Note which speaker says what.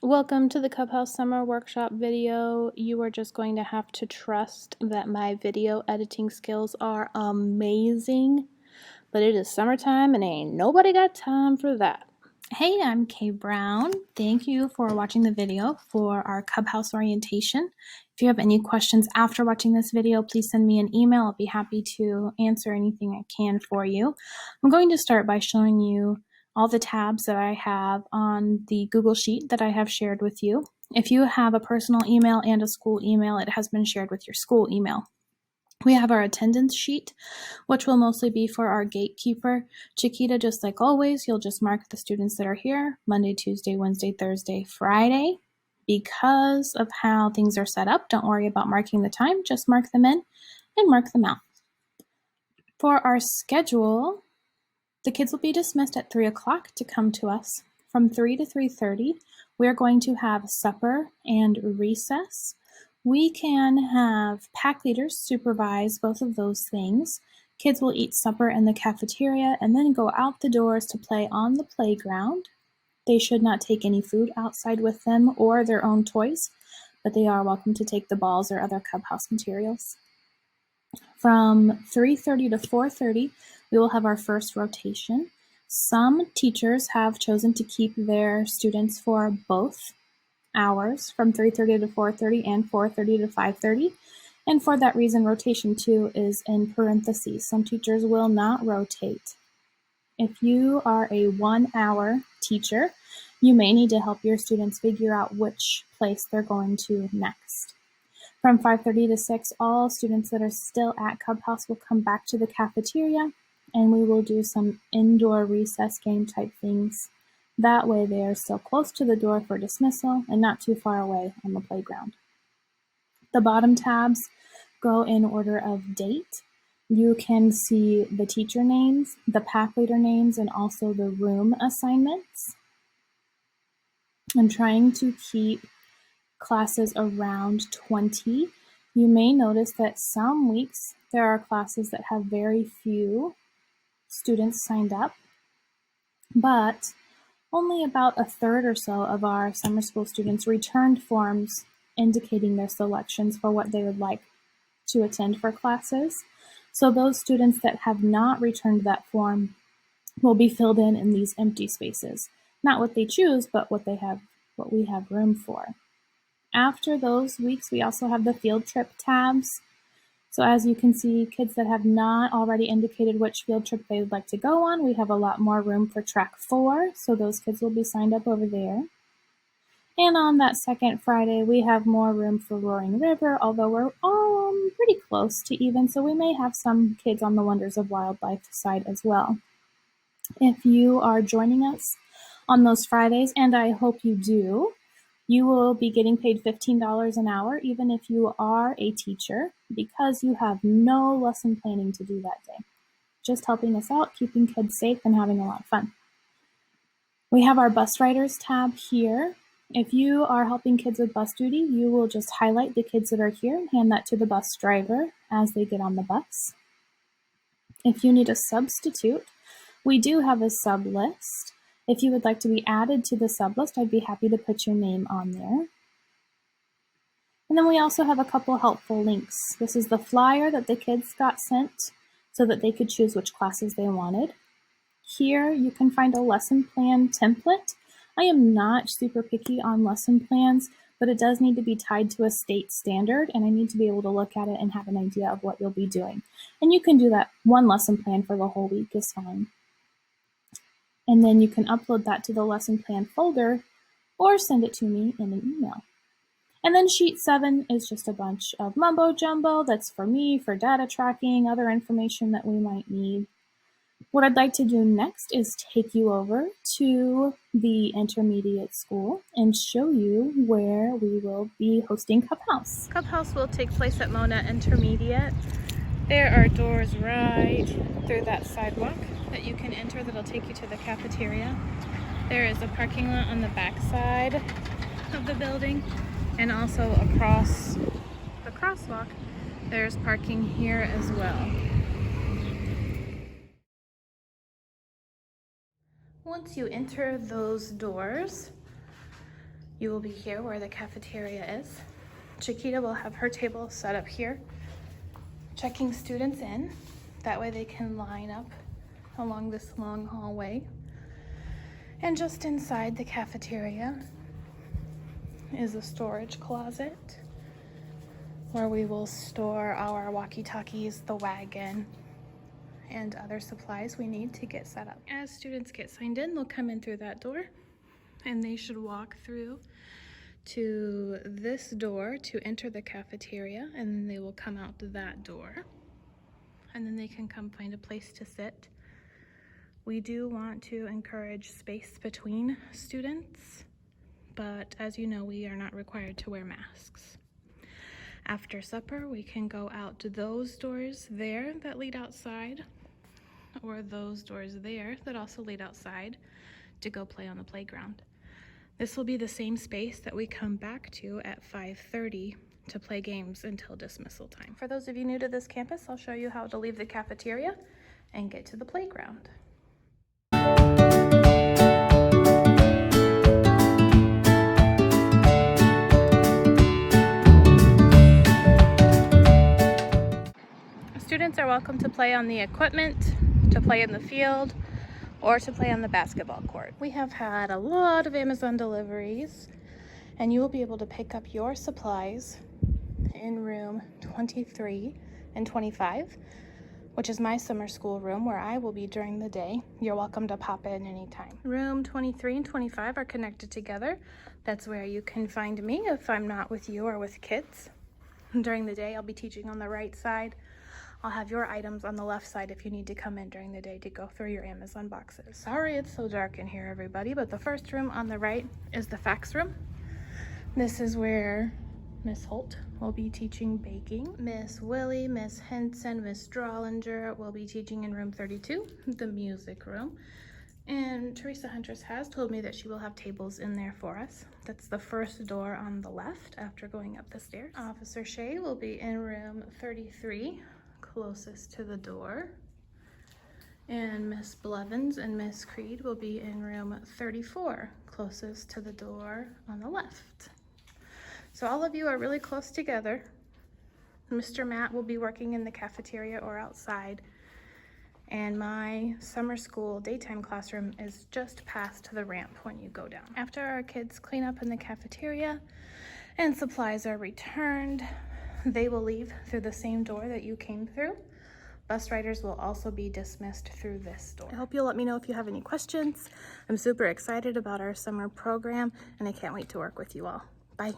Speaker 1: Welcome to the Cub House Summer Workshop video. You are just going to have to trust that my video editing skills are amazing, but it is summertime and ain't nobody got time for that. Hey, I'm Kay Brown. Thank you for watching the video for our Cub House orientation. If you have any questions after watching this video, please send me an email. I'll be happy to answer anything I can for you. I'm going to start by showing you all the tabs that I have on the Google Sheet that I have shared with you. If you have a personal email and a school email, it has been shared with your school email. We have our attendance sheet, which will mostly be for our gatekeeper, Chiquita. Just like always, you'll just mark the students that are here Monday, Tuesday, Wednesday, Thursday, Friday. Because of how things are set up, don't worry about marking the time, just mark them in and mark them out. For our schedule, the kids will be dismissed at 3 o'clock to come to us. From 3 to 3:30, we're going to have supper and recess. We can have pack leaders supervise both of those things. Kids will eat supper in the cafeteria and then go out the doors to play on the playground. They should not take any food outside with them or their own toys, but they are welcome to take the balls or other Cub House materials. From 3:30 to 4:30, we will have our first rotation. Some teachers have chosen to keep their students for both hours, from 3:30 to 4:30 and 4:30 to 5:30. And for that reason, rotation 2 is in parentheses. Some teachers will not rotate. If you are a 1-hour teacher, you may need to help your students figure out which place they're going to next. From 5:30 to 6, all students that are still at Cub House will come back to the cafeteria, and we will do some indoor recess game type things. That way they are still close to the door for dismissal and not too far away on the playground. The bottom tabs go in order of date. You can see the teacher names, the pack leader names, and also the room assignments. I'm trying to keep classes around 20. You may notice that some weeks there are classes that have very few students signed up, but only about a third or so of our summer school students returned forms indicating their selections for what they would like to attend for classes. So those students that have not returned that form will be filled in these empty spaces. Not what they choose, but what we have room for. After those weeks, we also have the field trip tabs. So as you can see, kids that have not already indicated which field trip they would like to go on, we have a lot more room for track 4, so those kids will be signed up over there. And on that second Friday, we have more room for Roaring River, although we're all pretty close to even, so we may have some kids on the Wonders of Wildlife side as well. If you are joining us on those Fridays, and I hope you do, you will be getting paid $15 an hour, even if you are a teacher, because you have no lesson planning to do that day. Just helping us out, keeping kids safe, and having a lot of fun. We have our bus riders tab here. If you are helping kids with bus duty, you will just highlight the kids that are here and hand that to the bus driver as they get on the bus. If you need a substitute, we do have a sub list. If you would like to be added to the sub list, I'd be happy to put your name on there. And then we also have a couple helpful links. This is the flyer that the kids got sent so that they could choose which classes they wanted. Here you can find a lesson plan template. I am not super picky on lesson plans, but it does need to be tied to a state standard, and I need to be able to look at it and have an idea of what you'll be doing. And you can do that. One lesson plan for the whole week is fine. And then you can upload that to the lesson plan folder or send it to me in an email. And then sheet 7 is just a bunch of mumbo jumbo that's for me, for data tracking, other information that we might need. What I'd like to do next is take you over to the intermediate school and show you where we will be hosting Cub House. Cub House will take place at Mona Intermediate. There are doors right through that sidewalk that you can enter that'll take you to the cafeteria. There is a parking lot on the back side of the building, and also across the crosswalk there's parking here as well. Once you enter those doors, You will be here where the cafeteria is. Chiquita will have her table set up here, checking students in. That way they can line up along this long hallway. And just inside the cafeteria is a storage closet where we will store our walkie-talkies, the wagon, and other supplies we need to get set up. As students get signed in, they'll come in through that door, and they should walk through to this door to enter the cafeteria, and then they will come out that door, and then they can come find a place to sit. We do want to encourage space between students, but as you know, we are not required to wear masks. After supper, we can go out to those doors there that lead outside, or those doors there that also lead outside, to go play on the playground. This will be the same space that we come back to at 5:30 to play games until dismissal time. For those of you new to this campus, I'll show you how to leave the cafeteria and get to the playground. Students are welcome to play on the equipment, to play in the field, or to play on the basketball court. We have had a lot of Amazon deliveries, and you will be able to pick up your supplies in room 23 and 25, which is my summer school room where I will be during the day. You're welcome to pop in anytime. Room 23 and 25 are connected together. That's where you can find me if I'm not with you or with kids. During the day, I'll be teaching on the right side. I'll have your items on the left side if you need to come in during the day to go through your Amazon boxes. Sorry it's so dark in here, everybody, but the first room on the right is the fax room. This is where Miss Holt will be teaching baking. Miss Willie, Miss Henson, Miss Drollinger will be teaching in room 32, the music room. And Teresa Huntress has told me that she will have tables in there for us. That's the first door on the left after going up the stairs. Officer Shea will be in room 33, closest to the door. And Miss Blevins and Miss Creed will be in room 34, closest to the door on the left. So all of you are really close together. Mr. Matt will be working in the cafeteria or outside, and my summer school daytime classroom is just past the ramp when you go down. After our kids clean up in the cafeteria and supplies are returned, they will leave through the same door that you came through. Bus riders will also be dismissed through this door. I hope you'll let me know if you have any questions. I'm super excited about our summer program, and I can't wait to work with you all. Bye.